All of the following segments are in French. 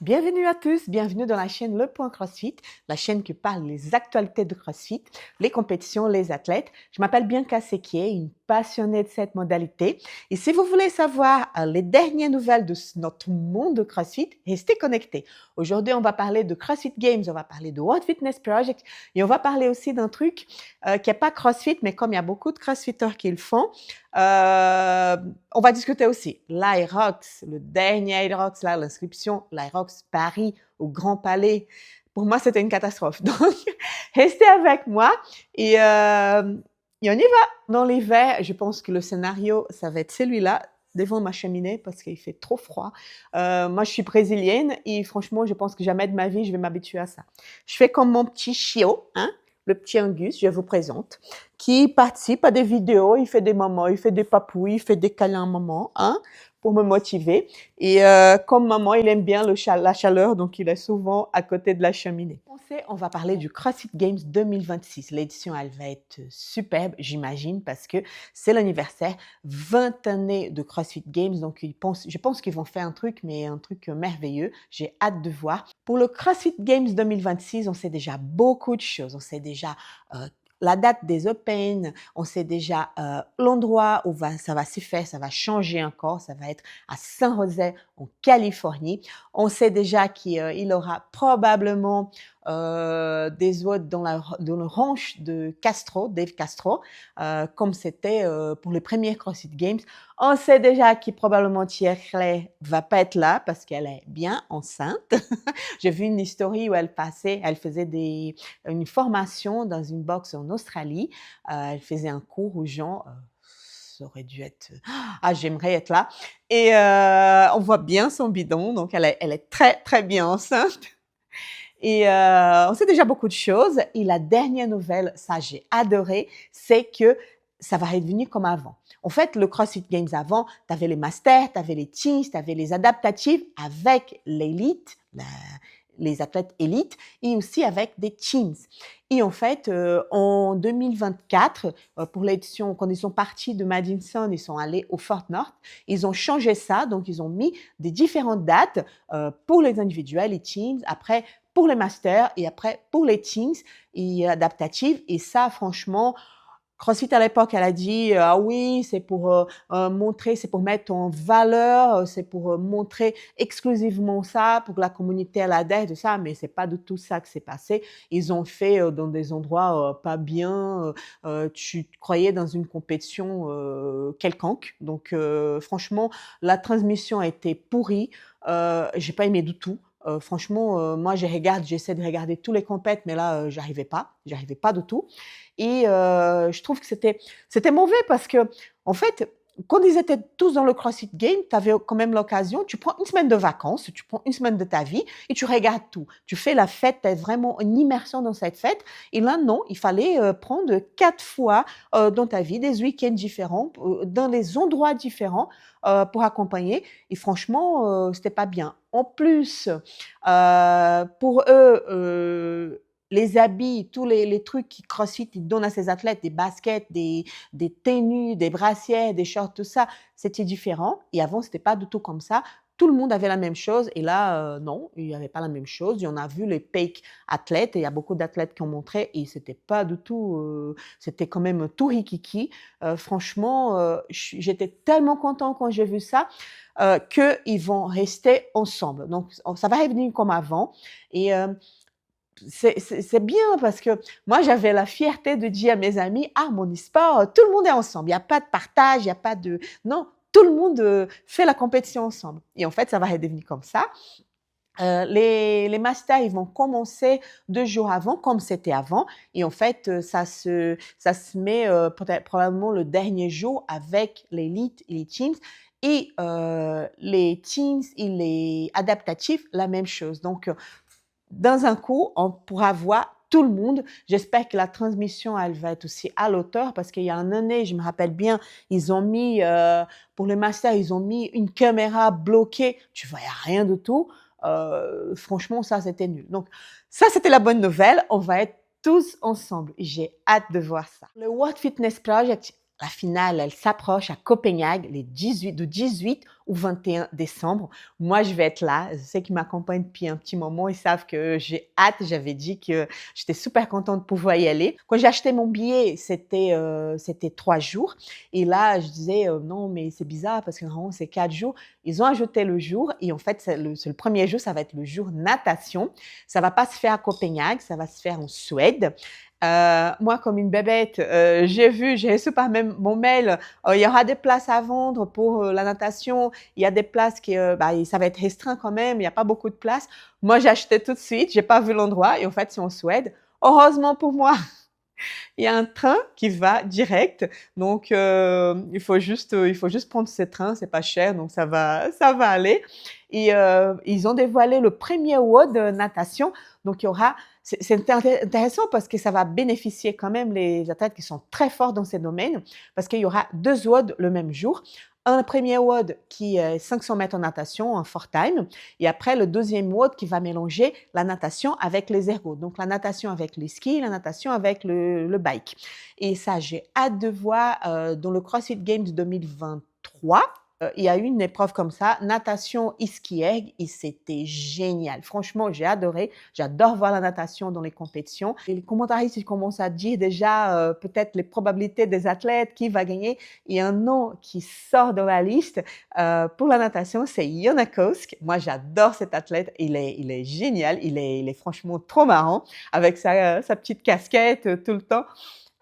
Bienvenue à tous, bienvenue dans la chaîne Le Point CrossFit, la chaîne qui parle des actualités de CrossFit, les compétitions, les athlètes. Je m'appelle Bianca Sequier, une passionnée de cette modalité. Et si vous voulez savoir les dernières nouvelles de notre monde de CrossFit, restez connectés. Aujourd'hui, on va parler de CrossFit Games, on va parler de World Fitness Project et on va parler aussi d'un truc qui n'est pas CrossFit, mais comme il y a beaucoup de CrossFitters qui le font, euh, on va discuter aussi l'Irox, le dernier Irox, là, l'inscription, l'Irox Paris au Grand Palais. Pour moi, c'était une catastrophe. Donc, restez avec moi et on y va. Dans l'hiver, je pense que le scénario, ça va être celui-là, devant ma cheminée parce qu'il fait trop froid. Moi, je suis brésilienne et franchement, je pense que jamais de ma vie, je vais m'habituer à ça. Je fais comme mon petit chiot, hein, le petit Angus, je vous présente, qui participe à des vidéos, il fait des mamans, il fait des papouilles, il fait des câlins à maman, hein, pour me motiver. Et comme maman, il aime bien la chaleur, donc il est souvent à côté de la cheminée. On va parler du CrossFit Games 2026. L'édition, elle va être superbe, j'imagine, parce que c'est l'anniversaire 20 années de CrossFit Games. Donc, je pense qu'ils vont faire un truc, mais un truc merveilleux. J'ai hâte de voir. Pour le CrossFit Games 2026, on sait déjà beaucoup de choses. On sait déjà la date des Open, on sait déjà l'endroit où ça va se faire, ça va changer encore, ça va être à San José, en Californie. On sait déjà qu'il aura probablement des hôtes dans le ranch de Castro, Dave Castro, comme c'était pour les premiers CrossFit Games. On sait déjà que probablement Thierry Clay va pas être là parce qu'elle est bien enceinte. J'ai vu une story où elle faisait une formation dans une box en Australie. Elle faisait un cours aux gens. Ça aurait dû être... Ah, j'aimerais être là. Et on voit bien son bidon, donc elle est très, très bien enceinte. Et on sait déjà beaucoup de choses. Et la dernière nouvelle, ça j'ai adoré, c'est que ça va redevenir comme avant. En fait, le CrossFit Games avant, tu avais les masters, tu avais les teams, tu avais les adaptatifs avec l'élite, les athlètes élites, et aussi avec des teams. Et en fait, en 2024, pour l'édition, quand ils sont partis de Madison, ils sont allés au Fort North, ils ont changé ça, donc ils ont mis des différentes dates pour les individuels, les teams, après pour les masters et après pour les teams et adaptatives. Et ça, franchement, CrossFit à l'époque, elle a dit ah oui, c'est pour montrer, c'est pour mettre en valeur, c'est pour montrer exclusivement ça, pour que la communauté elle adhère de ça, mais c'est pas du tout ça que c'est passé. Ils ont fait dans des endroits pas bien. Tu te croyais dans une compétition quelconque. Donc franchement, la transmission a été pourrie. J'ai pas aimé du tout. Franchement, moi, j'essaie de regarder tous les compètes, mais là, j'arrivais pas du tout. Et je trouve que c'était mauvais parce que, en fait, quand ils étaient tous dans le CrossFit Game, tu avais quand même l'occasion, tu prends une semaine de vacances, tu prends une semaine de ta vie et tu regardes tout. Tu fais la fête, tu es vraiment une immersion dans cette fête. Et là, non, il fallait prendre 4 fois dans ta vie des week-ends différents, dans des endroits différents pour accompagner. Et franchement, c'était pas bien. En plus, pour eux, les habits, tous les trucs qui CrossFit ils donnent à ses athlètes, des baskets, des tenues, des brassières, des shorts, tout ça, c'était différent. Et avant, c'était pas du tout comme ça. Tout le monde avait la même chose. Et là, non, il n'y avait pas la même chose. Et on a vu les fake athlètes. Et il y a beaucoup d'athlètes qui ont montré. Et c'était pas du tout... c'était quand même tout rikiki. Franchement, j'étais tellement content quand j'ai vu ça qu'ils vont rester ensemble. Donc, ça va revenir comme avant. Et c'est bien parce que moi, j'avais la fierté de dire à mes amis, ah, mon e-sport, tout le monde est ensemble. Il n'y a pas de partage, il n'y a pas de... Non, tout le monde fait la compétition ensemble. Et en fait, ça va redevenir comme ça. Les masters, ils vont commencer 2 jours avant, comme c'était avant. Et en fait, ça se met peut-être probablement le dernier jour avec l'élite et les teams. Et les teams et les adaptatifs, la même chose. Donc, dans un coup, on pourra voir tout le monde. J'espère que la transmission, elle va être aussi à l'auteur parce qu'il y a une année, je me rappelle bien, ils ont mis, pour le master, ils ont mis une caméra bloquée. Tu voyais rien du tout. Franchement, ça, c'était nul. Donc, ça, c'était la bonne nouvelle. On va être tous ensemble. J'ai hâte de voir ça. Le World Fitness Project, La finale, elle s'approche à Copenhague du 18 au 21 décembre. Moi, je vais être là. Je sais qu'ils m'accompagnent depuis un petit moment. Ils savent que j'ai hâte. J'avais dit que j'étais super contente de pouvoir y aller. Quand j'ai acheté mon billet, c'était 3 jours. Et là, je disais, non, mais c'est bizarre parce que normalement, c'est 4 jours. Ils ont ajouté le jour. Et en fait, c'est le premier jour, ça va être le jour natation. Ça va pas se faire à Copenhague, ça va se faire en Suède. Moi, comme une bébête, j'ai reçu par même mon mail, il y aura des places à vendre pour la natation. Il y a des places qui, ça va être restreint quand même. Il n'y a pas beaucoup de places. Moi, j'ai acheté tout de suite. J'ai pas vu l'endroit. Et en fait, c'est en Suède. Heureusement pour moi, il y a un train qui va direct. Donc, il faut juste prendre ce train. C'est pas cher, donc ça va aller. Et ils ont dévoilé le premier WOD de natation. Donc, il y aura c'est intéressant parce que ça va bénéficier quand même les athlètes qui sont très forts dans ces domaines parce qu'il y aura 2 WOD le même jour. Un premier WOD qui est 500 mètres en natation, en fort time, et après le deuxième WOD qui va mélanger la natation avec les ergots. Donc la natation avec les skis, la natation avec le bike. Et ça, j'ai hâte de voir dans le CrossFit Games 2023. Il y a eu une épreuve comme ça, natation et ski erg, et c'était génial. Franchement, j'ai adoré. J'adore voir la natation dans les compétitions. Et les commentaristes, ils commencent à dire déjà peut-être les probabilités des athlètes, qui va gagner. Il y a un nom qui sort de la liste pour la natation, c'est Jonna Kosk. Moi, j'adore cet athlète. Il est génial. Il est franchement trop marrant avec sa petite casquette tout le temps.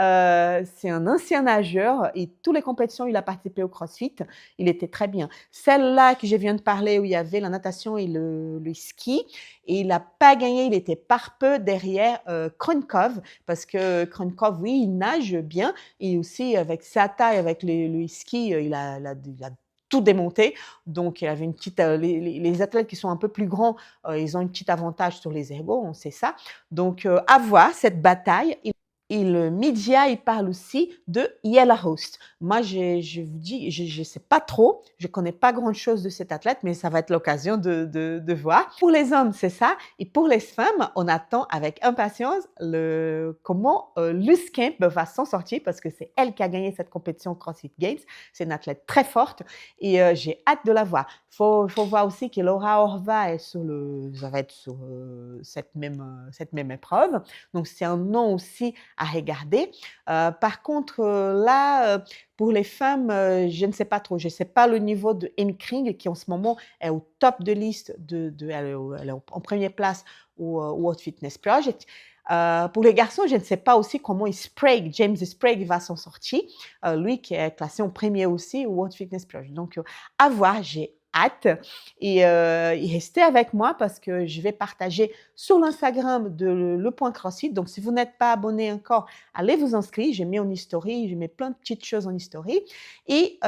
C'est un ancien nageur et toutes les compétitions, il a participé au CrossFit. Il était très bien. Celle-là que je viens de parler, où il y avait la natation et le ski, et il n'a pas gagné, il était par peu derrière Kronkov, parce que Kronkov, oui, il nage bien, et aussi avec sa taille, avec le ski, il a tout démonté. Donc, il y avait une petite. Les athlètes qui sont un peu plus grands, ils ont un petit avantage sur les ergots, on sait ça. Donc, à voir cette bataille. Et le média, il parle aussi de Jelle Host. Moi, je vous dis, je ne sais pas trop, je ne connais pas grand-chose de cet athlète, mais ça va être l'occasion de voir. Pour les hommes, c'est ça. Et pour les femmes, on attend avec impatience comment Luce Kemp va s'en sortir parce que c'est elle qui a gagné cette compétition CrossFit Games. C'est une athlète très forte et j'ai hâte de la voir. Il faut voir aussi que Laura Horva ça va être sur cette même épreuve. Donc, c'est un nom aussi à regarder. Par contre, là, pour les femmes, je ne sais pas trop. Je ne sais pas le niveau de Amy Kring qui en ce moment est au top de liste, elle est en première place au World Fitness Project. Pour les garçons, je ne sais pas aussi comment James Sprague va s'en sortir. Lui qui est classé en premier aussi au World Fitness Project. Donc, à voir, j'ai hâte et restez avec moi parce que je vais partager sur l'Instagram de Le Point CrossFit. Donc, si vous n'êtes pas abonné encore, allez vous inscrire. J'ai mis en history, je mets plein de petites choses en history. Et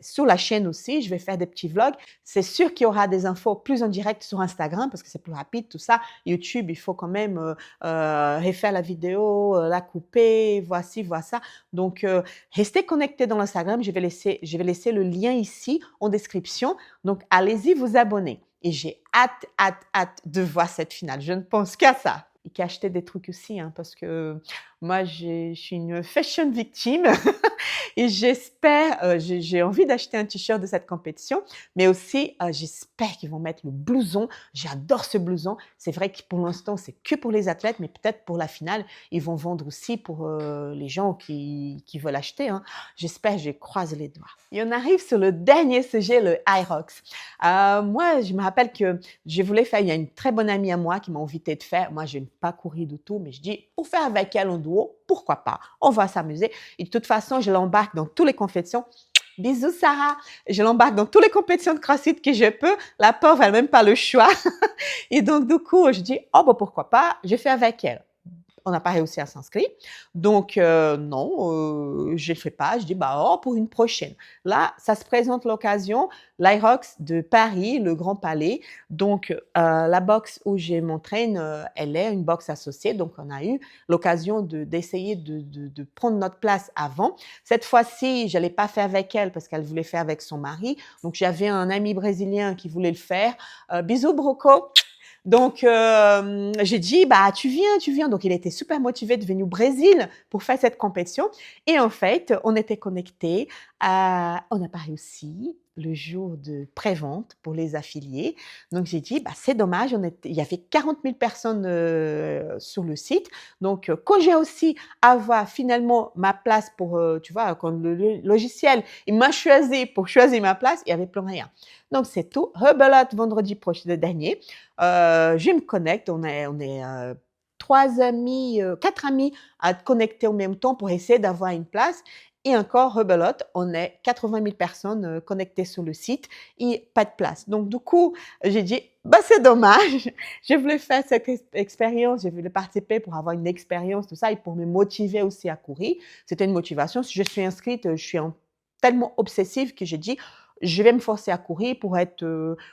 sur la chaîne aussi, je vais faire des petits vlogs. C'est sûr qu'il y aura des infos plus en direct sur Instagram parce que c'est plus rapide, tout ça. YouTube, il faut quand même refaire la vidéo, la couper, voici, voir ça. Donc, restez connectés dans l'Instagram. Je vais laisser le lien ici en description. Donc, allez-y vous abonner. Et j'ai hâte de voir cette finale. Je ne pense qu'à ça. Et qu'à acheter des trucs aussi, hein, parce que moi, je suis une fashion victime et j'espère, j'ai envie d'acheter un t-shirt de cette compétition, mais aussi, j'espère qu'ils vont mettre le blouson. J'adore ce blouson. C'est vrai que pour l'instant, c'est que pour les athlètes, mais peut-être pour la finale, ils vont vendre aussi pour les gens qui veulent acheter. Hein. J'espère, je croise les doigts. Et on arrive sur le dernier sujet, le Hyrox. Moi, je me rappelle que je voulais faire, il y a une très bonne amie à moi qui m'a invité de faire. Moi, je n'ai pas couru du tout, mais je dis, pour faire avec elle en duo, pourquoi pas? On va s'amuser. Et de toute façon, je l'embarque dans toutes les compétitions. Bisous, Sarah. Je l'embarque dans toutes les compétitions de CrossFit que je peux. La pauvre, elle n'a même pas le choix. Et donc, du coup, je dis, oh, bon, pourquoi pas? Je fais avec elle. On n'a pas réussi à s'inscrire. Donc, non, je ne le fais pas. Je dis, pour une prochaine. Là, ça se présente l'occasion, l'Hyrox de Paris, le Grand Palais. Donc, la box où je m'entraîne, elle est une box associée. Donc, on a eu l'occasion d'essayer de prendre notre place avant. Cette fois-ci, je ne l'ai pas fait avec elle parce qu'elle voulait faire avec son mari. Donc, j'avais un ami brésilien qui voulait le faire. Bisous, Broco. Donc, j'ai dit, bah, tu viens, tu viens. Donc, il était super motivé de venir au Brésil pour faire cette compétition. Et en fait, on était connectés. On n'a pas réussi le jour de pré-vente pour les affiliés. Donc, j'ai dit, bah, c'est dommage. Il y avait 40 000 personnes sur le site. Donc, quand j'ai aussi avoir finalement ma place pour, tu vois, quand le logiciel, il m'a choisi pour choisir ma place, il n'y avait plus rien. Donc, c'est tout. Rebelote vendredi prochain dernier. Je me connecte. On est 3 amis, 4 amis à être connectés en même temps pour essayer d'avoir une place. Et encore, rebelote, on est 80 000 personnes connectées sur le site et pas de place. Donc, du coup, j'ai dit, bah, c'est dommage. Je voulais faire cette expérience, je voulais participer pour avoir une expérience, tout ça, et pour me motiver aussi à courir. C'était une motivation. Si je suis inscrite, je suis tellement obsessive que j'ai dit, je vais me forcer à courir pour être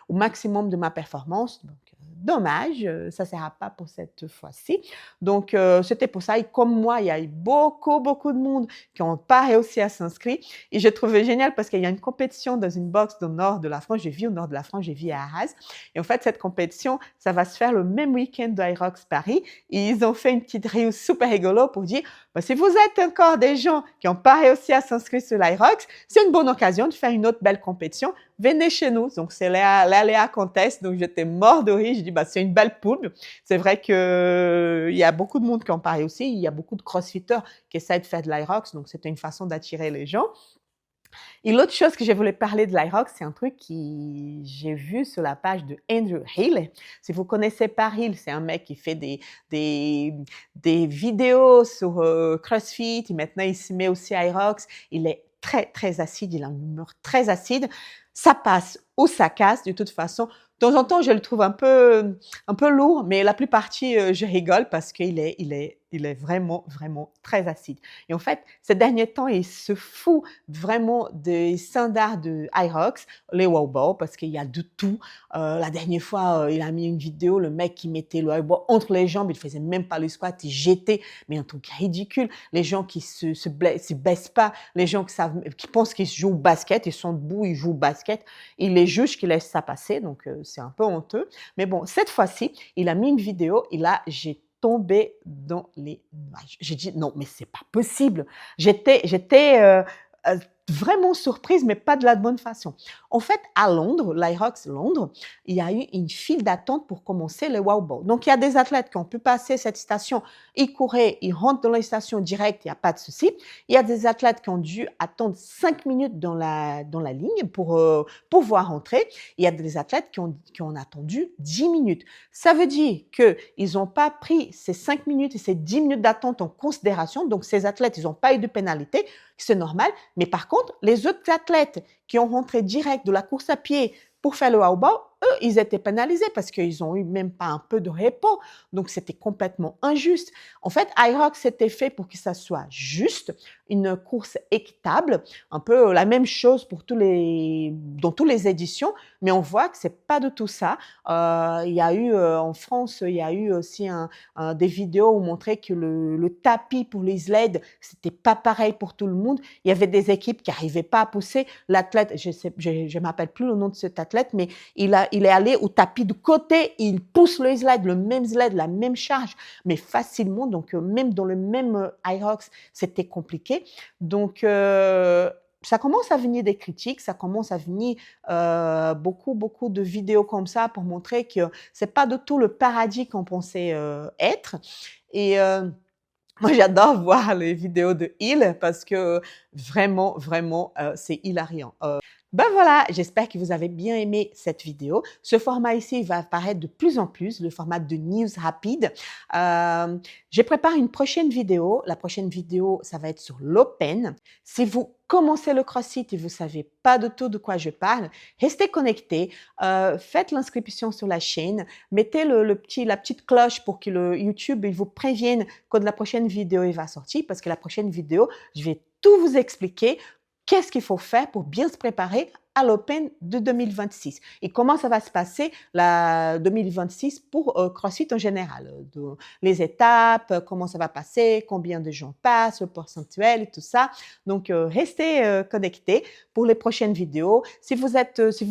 au maximum de ma performance. Donc, dommage, ça ne sera pas pour cette fois-ci. Donc, c'était pour ça. Et comme moi, il y a eu beaucoup, beaucoup de monde qui n'ont pas réussi à s'inscrire. Et j'ai trouvé génial parce qu'il y a une compétition dans une box dans le nord de la France. Je vis au nord de la France, je vis à Arras. Et en fait, cette compétition, ça va se faire le même week-end de Irox Paris. Et ils ont fait une petite reel super rigolo pour dire, bah, si vous êtes encore des gens qui n'ont pas réussi à s'inscrire sur l'Irox, c'est une bonne occasion de faire une autre belle compétition. Venez chez nous. Donc, c'est l'Aléa Contest. Donc, j'étais mort de rire. Je dis, bah, c'est une belle pub. C'est vrai que il y a beaucoup de monde qui en parle aussi. Il y a beaucoup de crossfitters qui essaient de faire de l'Irox. Donc, c'était une façon d'attirer les gens. Et l'autre chose que je voulais parler de l'Irox, c'est un truc que j'ai vu sur la page de Andrew Hill. Si vous connaissez pas Hill, c'est un mec qui fait des vidéos sur CrossFit. Et maintenant, il se met aussi à Irox. Il est très, très acide. Il a une humeur très acide. Ça passe ou ça casse, de toute façon. De temps en temps, je le trouve un peu lourd, mais la plupart je rigole parce qu'il est vraiment, vraiment très acide. Et en fait, ces derniers temps, il se fout vraiment des standards de Irox, les wow balls, parce qu'il y a de tout. La dernière fois, il a mis une vidéo, le mec qui mettait le wow ball entre les jambes, il faisait même pas le squat, il jetait, mais un truc ridicule. Les gens qui se baissent pas, les gens qui pensent qu'ils jouent au basket, ils sont debout, ils jouent au basket, il les juge qui laissent ça passer, donc c'est un peu honteux. Mais bon, cette fois-ci, il a mis une vidéo et là, j'ai tombé dans les nuages. J'ai dit non, mais c'est pas possible. J'étais vraiment surprise, mais pas de la bonne façon. En fait, à Londres, l'Irox Londres, il y a eu une file d'attente pour commencer le wow ball. Donc, il y a des athlètes qui ont pu passer cette station, ils couraient, ils rentrent dans la station directe, il n'y a pas de souci. Il y a des athlètes qui ont dû attendre 5 minutes dans la ligne pour pouvoir rentrer. Il y a des athlètes qui ont attendu 10 minutes. Ça veut dire qu'ils n'ont pas pris ces 5 minutes et ces 10 minutes d'attente en considération. Donc, ces athlètes, ils n'ont pas eu de pénalité, c'est normal. Mais par contre, les autres athlètes qui ont rentré direct de la course à pied pour faire le wow ball, eux, ils étaient pénalisés parce qu'ils ont eu même pas un peu de repos. Donc, c'était complètement injuste. En fait, Irox, c'était fait pour que ça soit juste, une course équitable, un peu la même chose pour dans toutes les éditions, mais on voit que c'est pas du tout ça. Il y a eu, en France, il y a eu aussi des vidéos où on montrait que le tapis pour les sleds, c'était pas pareil pour tout le monde. Il y avait des équipes qui n'arrivaient pas à pousser. L'athlète, je m'appelle plus le nom de cet athlète, mais il est allé au tapis de côté, il pousse le sled, le même sled, la même charge, mais facilement. Donc, même dans le même Irox, c'était compliqué. Donc, ça commence à venir des critiques, ça commence à venir beaucoup, beaucoup de vidéos comme ça pour montrer que c'est pas du tout le paradis qu'on pensait être. Et moi, j'adore voir les vidéos de Hill parce que vraiment, vraiment, c'est hilariant. Ben voilà, j'espère que vous avez bien aimé cette vidéo. Ce format ici, il va apparaître de plus en plus, le format de news rapide. Je prépare une prochaine vidéo. La prochaine vidéo, ça va être sur l'Open. Si vous commencez le CrossFit et vous ne savez pas du tout de quoi je parle, restez connectés, faites l'inscription sur la chaîne, mettez la petite cloche pour que le YouTube il vous prévienne quand la prochaine vidéo il va sortir, parce que la prochaine vidéo, je vais tout vous expliquer. Qu'est-ce qu'il faut faire pour bien se préparer à l'Open de 2026. Et comment ça va se passer la 2026 pour CrossFit en général. Les étapes, comment ça va passer, combien de gens passent, le pourcentuel et tout ça. Donc, restez connectés pour les prochaines vidéos. Si vous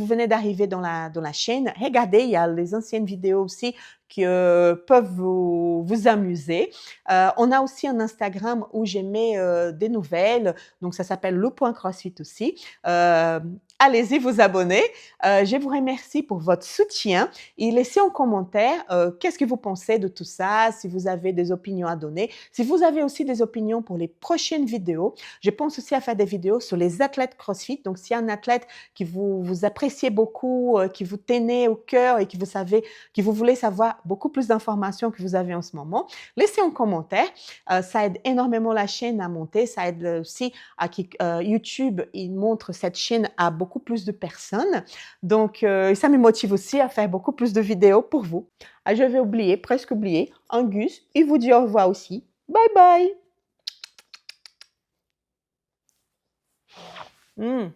venez d'arriver dans la chaîne, regardez, il y a les anciennes vidéos aussi qui peuvent vous amuser. On a aussi un Instagram où je mets des nouvelles. Donc, ça s'appelle Le Point CrossFit aussi. Allez-y vous abonner. Je vous remercie pour votre soutien et laissez en commentaire qu'est-ce que vous pensez de tout ça, si vous avez des opinions à donner. Si vous avez aussi des opinions pour les prochaines vidéos, je pense aussi à faire des vidéos sur les athlètes CrossFit. Donc, s'il y a un athlète qui vous appréciez beaucoup, qui vous tenez au cœur et qui vous voulez savoir beaucoup plus d'informations que vous avez en ce moment, laissez en commentaire. Ça aide énormément la chaîne à monter. Ça aide aussi à YouTube, il montre cette chaîne à beaucoup plus de personnes. Donc, ça me motive aussi à faire beaucoup plus de vidéos pour vous. Je vais presque oublier, Angus, il vous dit au revoir aussi. Bye bye!